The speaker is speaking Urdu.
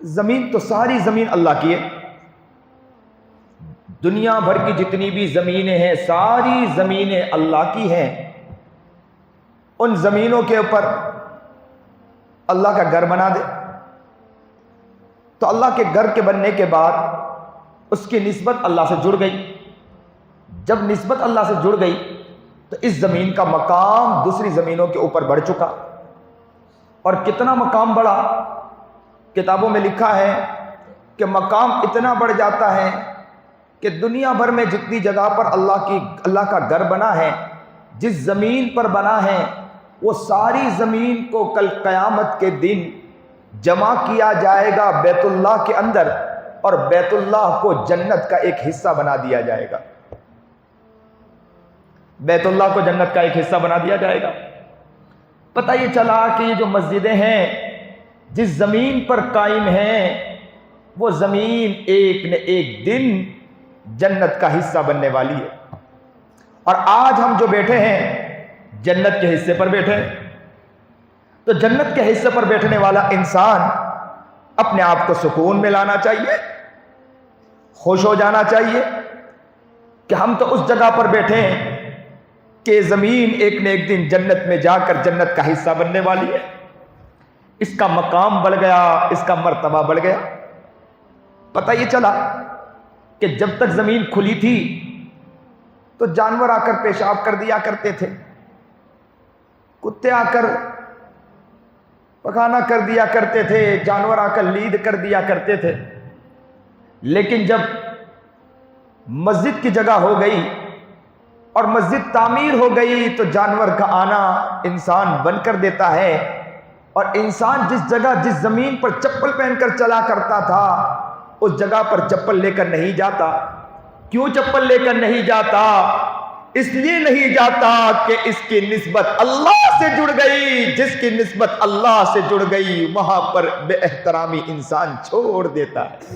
زمین تو ساری زمین اللہ کی ہے، دنیا بھر کی جتنی بھی زمینیں ہیں ساری زمینیں اللہ کی ہیں۔ ان زمینوں کے اوپر اللہ کا گھر بنا دے تو اللہ کے گھر کے بننے کے بعد اس کی نسبت اللہ سے جڑ گئی۔ جب نسبت اللہ سے جڑ گئی تو اس زمین کا مقام دوسری زمینوں کے اوپر بڑھ چکا، اور کتنا مقام بڑھا، کتابوں میں لکھا ہے کہ مقام اتنا بڑھ جاتا ہے کہ دنیا بھر میں جتنی جگہ پر اللہ کا گھر بنا ہے، جس زمین پر بنا ہے، وہ ساری زمین کو کل قیامت کے دن جمع کیا جائے گا بیت اللہ کے اندر، اور بیت اللہ کو جنت کا ایک حصہ بنا دیا جائے گا۔ بیت اللہ کو جنت کا ایک حصہ بنا دیا جائے گا۔ پتہ یہ چلا کہ یہ جو مسجدیں ہیں جس زمین پر قائم ہیں، وہ زمین ایک نہ ایک دن جنت کا حصہ بننے والی ہے۔ اور آج ہم جو بیٹھے ہیں جنت کے حصے پر بیٹھے ہیں، تو جنت کے حصے پر بیٹھنے والا انسان اپنے آپ کو سکون میں لانا چاہیے، خوش ہو جانا چاہیے کہ ہم تو اس جگہ پر بیٹھے ہیں کہ زمین ایک نہ ایک دن جنت میں جا کر جنت کا حصہ بننے والی ہے۔ اس کا مقام بڑھ گیا، اس کا مرتبہ بڑھ گیا۔ پتہ یہ چلا کہ جب تک زمین کھلی تھی تو جانور آ کر پیشاب کر دیا کرتے تھے، کتے آ کر پخانہ کر دیا کرتے تھے، جانور آ کر لید کر دیا کرتے تھے۔ لیکن جب مسجد کی جگہ ہو گئی اور مسجد تعمیر ہو گئی تو جانور کا آنا انسان بند کر دیتا ہے، اور انسان جس جگہ جس زمین پر چپل پہن کر چلا کرتا تھا اس جگہ پر چپل لے کر نہیں جاتا۔ کیوں چپل لے کر نہیں جاتا؟ اس لیے نہیں جاتا کہ اس کی نسبت اللہ سے جڑ گئی۔ جس کی نسبت اللہ سے جڑ گئی وہاں پر بے احترامی انسان چھوڑ دیتا ہے۔